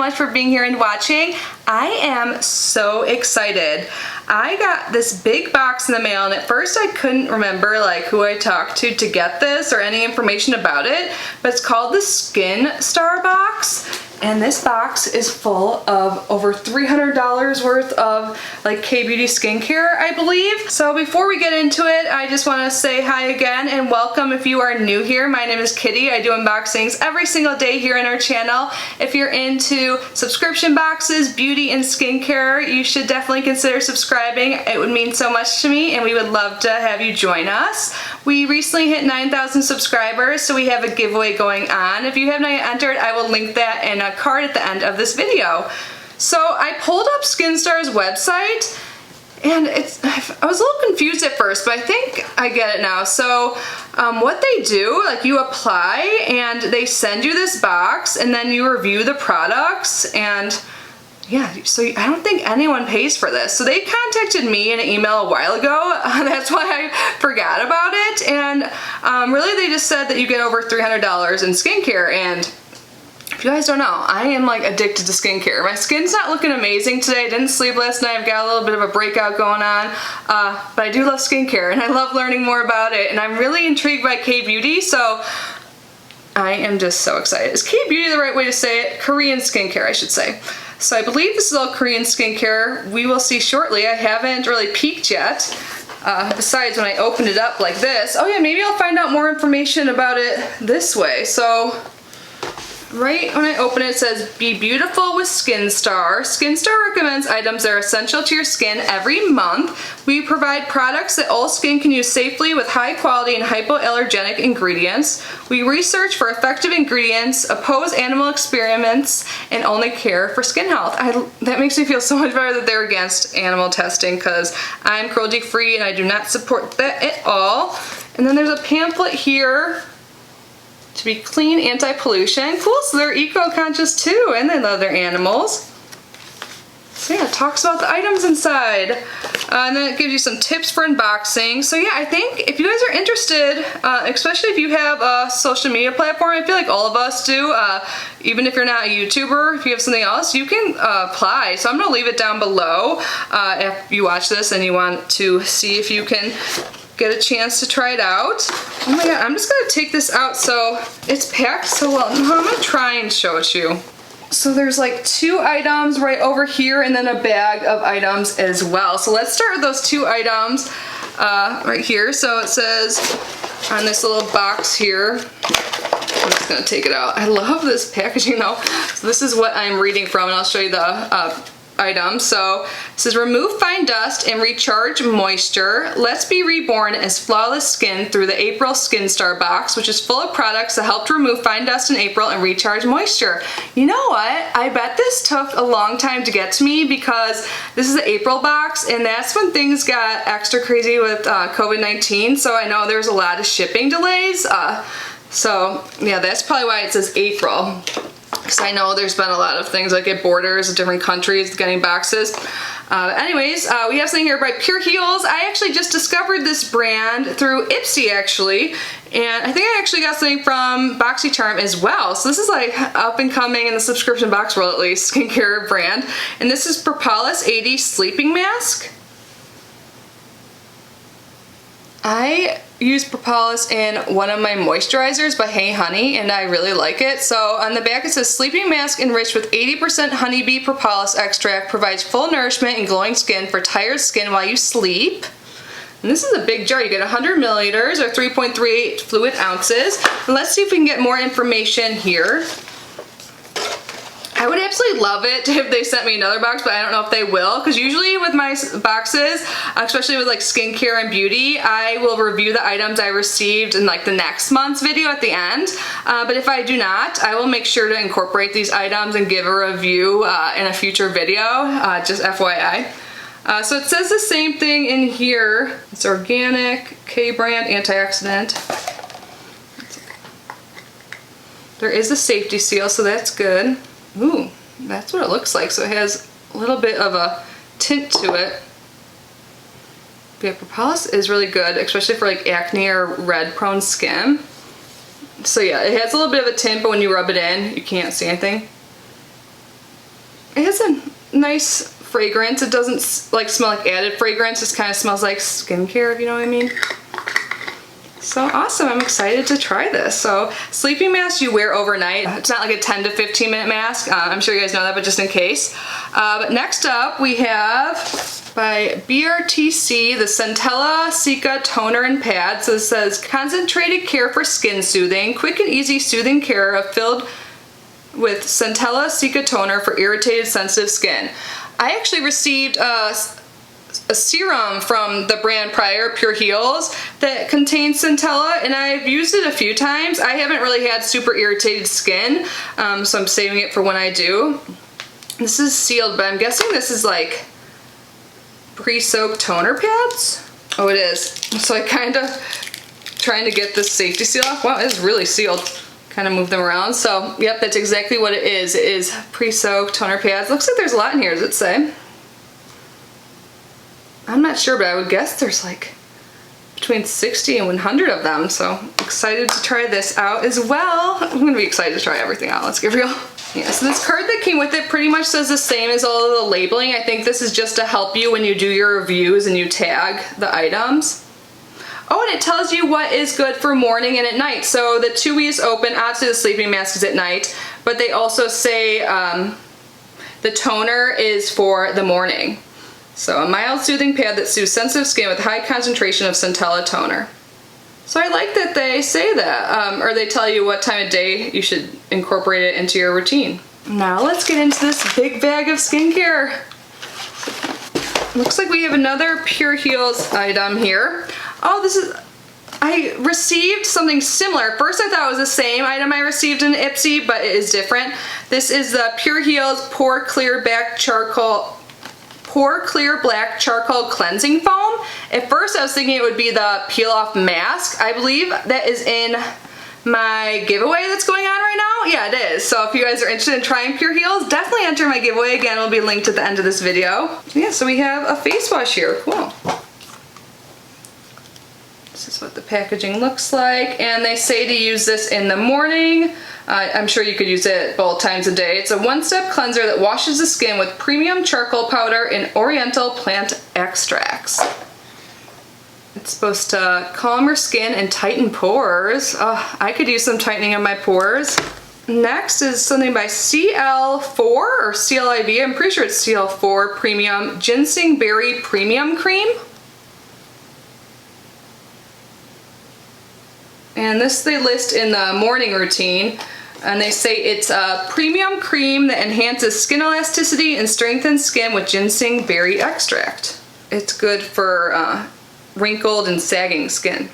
much for being here and watching. I am so excited. I got this big box in the mail, and at first I couldn't remember like who I talked to get this or any information about it, but it's called the SkinStarBox. And this box is full of over $300 worth of like K-beauty skincare, I believe. So before we get into it, I just want to say hi again and welcome if you are new here. My name is Kitty. I do unboxings every single day here on our channel. If you're into subscription boxes, beauty and skincare, you should definitely consider subscribing. It would mean so much to me and we would love to have you join us. We recently hit 9,000 subscribers, so we have a giveaway going on. If you have not yet entered, I will link that in a card at the end of this video. So I pulled up SkinStar's website and I was a little confused at first, but I think I get it now. So what they do, like you apply and they send you this box and then you review the products, and yeah, so I don't think anyone pays for this. So they contacted me in an email a while ago. That's why I forgot about it. And really they just said that you get over $300 in skincare. And if you guys don't know, I am like addicted to skincare. My skin's not looking amazing today. I didn't sleep last night. I've got a little bit of a breakout going on. But I do love skincare and I love learning more about it. And I'm really intrigued by K-beauty. So I am just so excited. Is K-beauty the right way to say it? Korean skincare, I should say. So I believe this is all Korean skincare. We will see shortly. I haven't really peeked yet. Besides when I opened it up like this. Oh yeah, maybe I'll find out more information about it this way. So right when I open it, it says, "Be beautiful with SkinStar." SkinStar recommends items that are essential to your skin every month. We provide products that all skin can use safely with high quality and hypoallergenic ingredients. We research for effective ingredients, oppose animal experiments, and only care for skin health. That makes me feel so much better that they're against animal testing, because I'm cruelty free and I do not support that at all. And then there's a pamphlet here to be clean, anti-pollution. Cool, so they're eco-conscious too, and they love their animals. So yeah, it talks about the items inside. And then it gives you some tips for unboxing. So yeah, I think if you guys are interested, especially if you have a social media platform, I feel like all of us do, even if you're not a YouTuber, if you have something else, you can apply. So I'm gonna leave it down below if you watch this and you want to see if you can get a chance to try it out. Oh my god, I'm just gonna take this out so it's packed so well. No, I'm gonna try and show it to you. So there's like 2 items right over here and then a bag of items as well. So let's start with those 2 items right here. So it says on this little box here, I'm just gonna take it out. I love this packaging though. So this is what I'm reading from, and I'll show you the item. So it says, "Remove fine dust and recharge moisture. Let's be reborn as flawless skin through the April SkinStar box, which is full of products that help to remove fine dust in April and recharge moisture." You know what? I bet this took a long time to get to me because this is the April box, and that's when things got extra crazy with COVID-19. So I know there's a lot of shipping delays. So yeah, that's probably why it says April. Because I know there's been a lot of things like at borders of different countries getting boxes. Anyways, we have something here by Pure Heals. I actually just discovered this brand through Ipsy actually. And I think I actually got something from BoxyCharm as well. So this is like up and coming in the subscription box world, at least, skincare brand. And this is Propolis 80 Sleeping Mask. I use Propolis in one of my moisturizers by Hey Honey, and I really like it. So on the back it says, "Sleeping mask enriched with 80% honeybee propolis extract, provides full nourishment and glowing skin for tired skin while you sleep." And this is a big jar. You get 100 milliliters or 3.38 fluid ounces. And let's see if we can get more information here. I would absolutely love it if they sent me another box, but I don't know if they will, because usually with my boxes, especially with like skincare and beauty, I will review the items I received in like the next month's video at the end. But if I do not, I will make sure to incorporate these items and give a review in a future video, just FYI. So it says the same thing in here. It's organic, K-brand, antioxidant. There is a safety seal, so that's good. Ooh, that's what it looks like. So it has a little bit of a tint to it. But yeah, Propolis is really good, especially for like acne or red prone skin. So yeah, it has a little bit of a tint, but when you rub it in, you can't see anything. It has a nice fragrance. It doesn't like smell like added fragrance. It kind of smells like skincare, if you know what I mean. So awesome, I'm excited to try this. So sleeping mask you wear overnight. It's not like a 10 to 15 minute mask. I'm sure you guys know that, but just in case. But next up we have by BRTC, the Centella Cica Toner and Pad. So this says concentrated care for skin soothing, quick and easy soothing care filled with Centella Cica Toner for irritated, sensitive skin. I actually received a serum from the brand prior, Pure Heals, that contains Centella, and I've used it a few times. I haven't really had super irritated skin, so I'm saving it for when I do. This is sealed, but I'm guessing this is like pre-soaked toner pads? Oh, it is. So I kind of trying to get this safety seal off. Wow, it's really sealed. Kind of move them around. So, yep, that's exactly what it is. It is pre-soaked toner pads. Looks like there's a lot in here, does it say? I'm not sure, but I would guess there's like between 60 and 100 of them. So excited to try this out as well. I'm gonna be excited to try everything out, let's get real. Yeah, so this card that came with it pretty much says the same as all of the labeling. I think this is just to help you when you do your reviews and you tag the items. Oh, and it tells you what is good for morning and at night. So the 2 we just opened, obviously the sleeping mask is at night, but they also say the toner is for the morning. So a mild soothing pad that soothes sensitive skin with high concentration of Centella toner. So I like that they say that, or they tell you what time of day you should incorporate it into your routine. Now let's get into this big bag of skincare. Looks like we have another Pure Heals item here. Oh, this is, I received something similar. At first I thought it was the same item I received in Ipsy, but it is different. This is the Pure Heals Pore Clear Black Charcoal Cleansing Foam. At first I was thinking it would be the peel off mask. I believe that is in my giveaway that's going on right now. Yeah, it is. So if you guys are interested in trying Pure Heals, definitely enter my giveaway. Again, it'll be linked at the end of this video. Yeah, so we have a face wash here. Cool. This is what the packaging looks like, and they say to use this in the morning. I'm sure you could use it both times a day. It's a one-step cleanser that washes the skin with premium charcoal powder and oriental plant extracts. It's supposed to calm your skin and tighten pores. Oh, I could use some tightening of my pores. Next is something by CL4 or CLIV. I'm pretty sure it's CL4 Premium Ginseng Berry Premium Cream. And this they list in the morning routine, and they say it's a premium cream that enhances skin elasticity and strengthens skin with ginseng berry extract. It's good for wrinkled and sagging skin.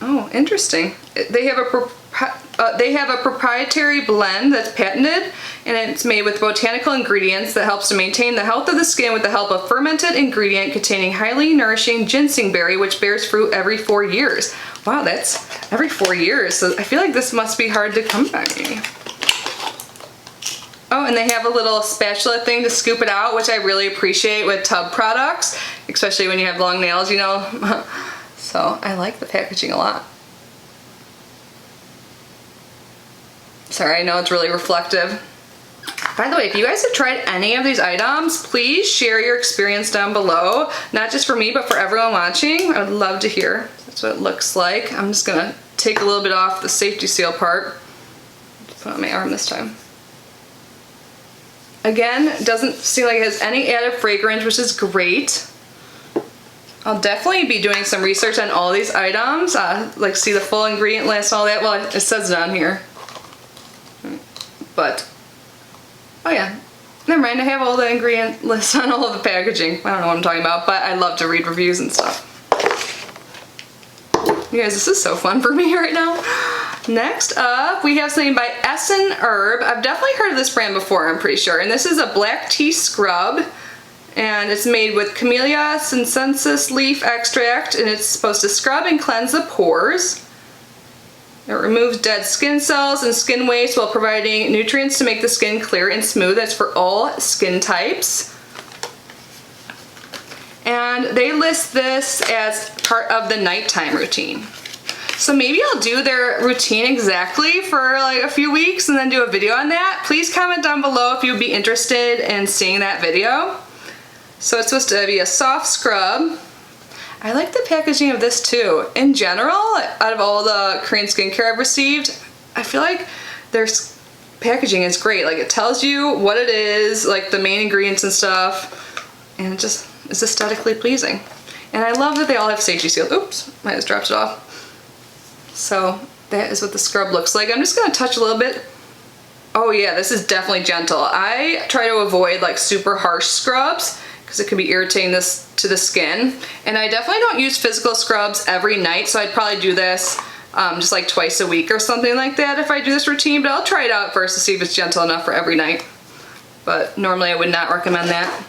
Oh, interesting. They have a proprietary blend that's patented, and it's made with botanical ingredients that helps to maintain the health of the skin with the help of fermented ingredient containing highly nourishing ginseng berry, which bears fruit every 4 years. Wow, that's every 4 years, so I feel like this must be hard to come by. Oh, and they have a little spatula thing to scoop it out, which I really appreciate with tub products, especially when you have long nails, you know. So I like the packaging a lot. Sorry, I know it's really reflective. By the way, if you guys have tried any of these items, please share your experience down below. Not just for me, but for everyone watching. I would love to hear. That's what it looks like. I'm just gonna take a little bit off the safety seal part. Put it on my arm this time. Again, it doesn't seem like it has any added fragrance, which is great. I'll definitely be doing some research on all these items, like see the full ingredient list and all that. Well, it says it on here. But, oh yeah, never mind, I have all the ingredient lists on all of the packaging. I don't know what I'm talking about, but I love to read reviews and stuff. You guys, this is so fun for me right now. Next up, we have something by Essen Herb. I've definitely heard of this brand before, I'm pretty sure. And this is a black tea scrub. And it's made with Camellia sinensis leaf extract. And it's supposed to scrub and cleanse the pores. It removes dead skin cells and skin waste while providing nutrients to make the skin clear and smooth. That's for all skin types. And they list this as part of the nighttime routine. So maybe I'll do their routine exactly for like a few weeks and then do a video on that. Please comment down below if you'd be interested in seeing that video. So it's supposed to be a soft scrub. I like the packaging of this too. In general, out of all the Korean skincare I've received, I feel like their packaging is great. Like it tells you what it is, like the main ingredients and stuff, and it just is aesthetically pleasing. And I love that they all have safety seals. Oops, I just dropped it off. So that is what the scrub looks like. I'm just gonna touch a little bit. Oh yeah, this is definitely gentle. I try to avoid like super harsh scrubs because it can be irritating to the skin. And I definitely don't use physical scrubs every night, so I'd probably do this just like twice a week or something like that if I do this routine, but I'll try it out first to see if it's gentle enough for every night. But normally I would not recommend that.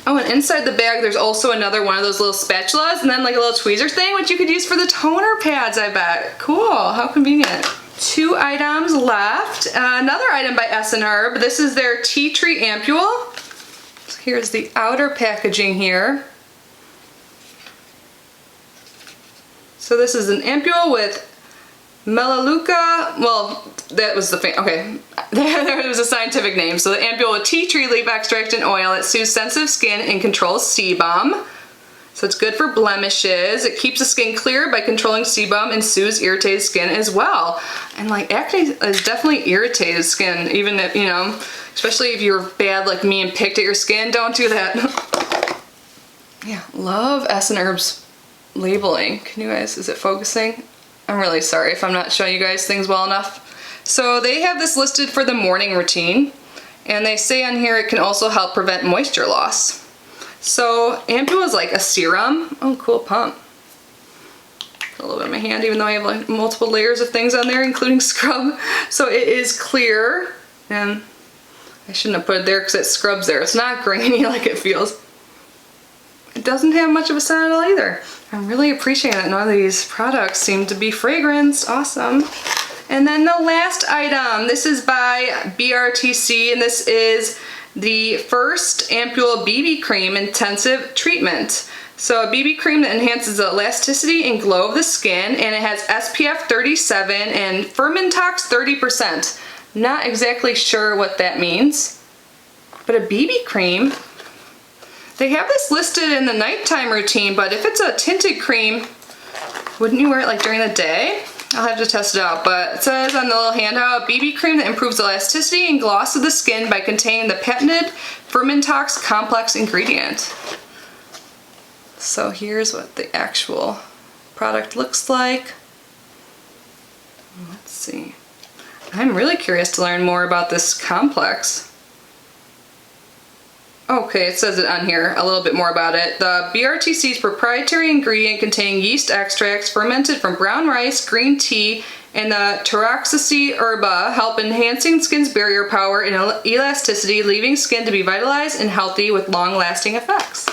Oh, and inside the bag there's also another one of those little spatulas and then like a little tweezer thing which you could use for the toner pads, I bet. Cool, how convenient. 2 items left. Another item by S&Herb. This is their tea tree ampule. So here's the outer packaging here. So this is an ampule with Melaleuca, well, that was the okay, there was a scientific name. So the ampule with tea tree leaf extract and oil that soothes sensitive skin and controls sebum. So it's good for blemishes. It keeps the skin clear by controlling sebum and soothes irritated skin as well. And like acne is definitely irritated skin, even if, you know, especially if you're bad like me and picked at your skin, don't do that. Yeah, love S&Herb's labeling. Can you guys, is it focusing? I'm really sorry if I'm not showing you guys things well enough. So they have this listed for the morning routine, and they say on here it can also help prevent moisture loss. So ampule is like a serum. Oh, cool pump. Put a little bit in my hand even though I have like multiple layers of things on there including scrub. So it is clear, and I shouldn't have put it there because it scrubs there. It's not grainy like it feels. It doesn't have much of a scent at all either. I'm really appreciating that none of these products seem to be fragranced. Awesome. And then the last item, this is by BRTC, and this is the first ampule BB cream intensive treatment. So a BB cream that enhances the elasticity and glow of the skin, and it has SPF 37 and Fermentox 30%. Not exactly sure what that means, but a BB cream. They have this listed in the nighttime routine, but if it's a tinted cream, wouldn't you wear it like during the day? I'll have to test it out, but it says on the little handout, BB cream that improves elasticity and gloss of the skin by containing the patented Fermentox complex ingredient. So here's what the actual product looks like. Let's see. I'm really curious to learn more about this complex. Okay, it says it on here, a little bit more about it. The BRTC's proprietary ingredient containing yeast extracts fermented from brown rice, green tea, and the Taraxacea herba help enhancing skin's barrier power and elasticity, leaving skin to be vitalized and healthy with long-lasting effects.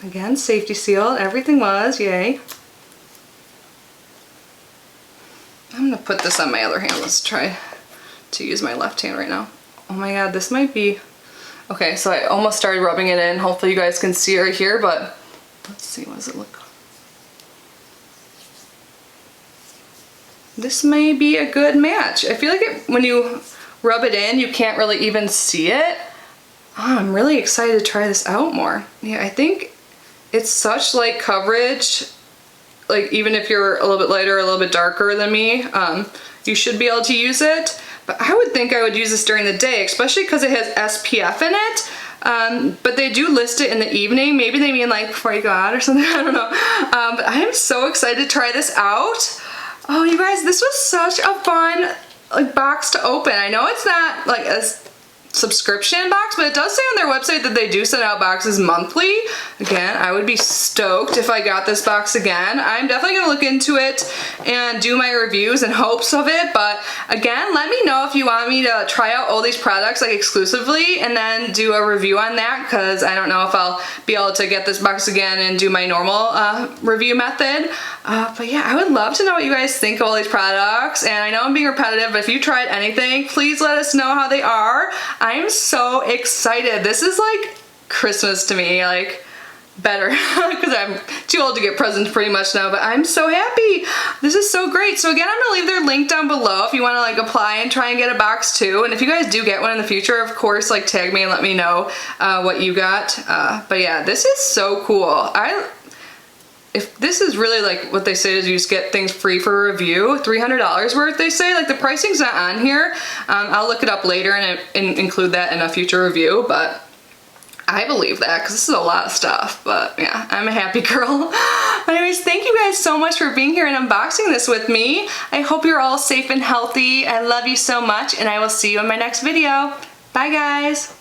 Again, safety sealed, everything was, yay. I'm gonna put this on my other hand. Let's try to use my left hand right now. Oh my god, this might be... Okay, so I almost started rubbing it in. Hopefully you guys can see it right here, but let's see, what does it look like? This may be a good match. I feel like when you rub it in, you can't really even see it. Oh, I'm really excited to try this out more. Yeah, I think it's such light coverage. Like, even if you're a little bit lighter, a little bit darker than me, you should be able to use it. But I would think I would use this during the day, especially because it has SPF in it. But they do list it in the evening. Maybe they mean like before you go out or something, I don't know. But I am so excited to try this out. Oh, you guys, this was such a fun like box to open. I know it's not like a subscription box, but it does say on their website that they do send out boxes monthly. Again, I would be stoked if I got this box again. I'm definitely gonna look into it and do my reviews in hopes of it, but again, let me know if you want me to try out all these products like exclusively and then do a review on that, because I don't know if I'll be able to get this box again and do my normal review method. But yeah, I would love to know what you guys think of all these products, and I know I'm being repetitive, but if you tried anything, please let us know how they are. I'm so excited. This is like Christmas to me. Like, better because I'm too old to get presents pretty much now, but I'm so happy. This is so great. So again, I'm gonna leave their link down below if you want to like apply and try and get a box too. And if you guys do get one in the future, of course, like tag me and let me know what you got. But yeah, this is so cool. If this is really like what they say is you just get things free for review, $300 worth they say, like the pricing's not on here. I'll look it up later and include that in a future review, but I believe that because this is a lot of stuff. But yeah, I'm a happy girl. Anyways, thank you guys so much for being here and unboxing this with me. I hope you're all safe and healthy. I love you so much, and I will see you in my next video. Bye guys.